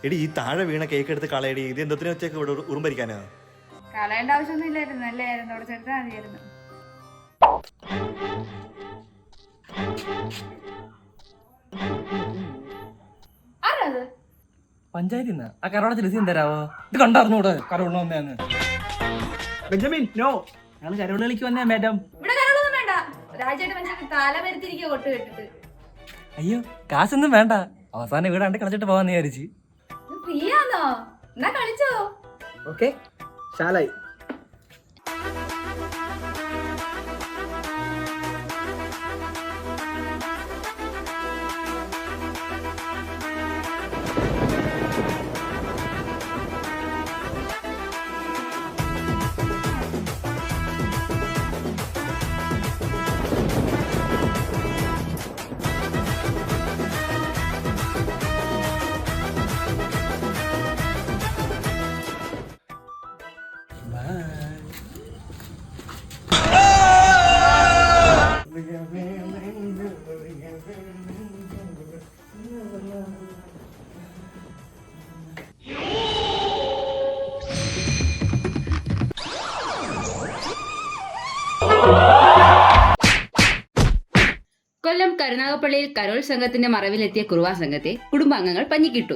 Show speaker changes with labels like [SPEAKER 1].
[SPEAKER 1] എടി ഈ താഴെ വീണ കേക്ക് എടുത്ത് കളയടി. ഇത് എന്തിനാ വെച്ചേക്ക് ഇവിടെ ഉറുമ്പരിക്കാനാ?
[SPEAKER 2] കളയേണ്ട ആവശ്യമൊന്നും ഇല്ലായിരുന്നു, നല്ലായിരുന്നു. അവിടെ ചെറുത്താൽ മതിയായിരുന്നു. ആരാത്?
[SPEAKER 3] പഞ്ചായത്തിൽ നിന്ന് ആ കരോടെ ചിലസിയും തരാവോ? ഇത് കണ്ടറിഞ്ഞൂടെ കരോള വന്നേന്ന്? ബെഞ്ചമിൻ നോ, ഞങ്ങൾ കരോള കളിക്ക് വന്നേ മാഡം.
[SPEAKER 2] ഇവിടെ കരോളൊന്നും വേണ്ട. രാജേട്ടൻ മനുഷ്യൻ തല വരുത്തിരിക്കുക കൊട്ട് കെട്ടിട്ട്.
[SPEAKER 3] അയ്യോ കാശൊന്നും വേണ്ട, അവസാനം വീടാണ്ട് കളിച്ചിട്ട് പോവാന്ന് വിചാരിച്ച്.
[SPEAKER 2] ഫ്രീയാന്നോ? എന്നാ കളിച്ചോ.
[SPEAKER 3] ഓക്കെ ശാലായി.
[SPEAKER 4] കൊല്ലം കരുനാഗപ്പള്ളിയിൽ കരോൾ സംഘത്തിന്റെ മറവിലെത്തിയ കുറുവാ സംഘത്തെ കുടുംബാംഗങ്ങൾ പഞ്ഞിക്കിട്ടു.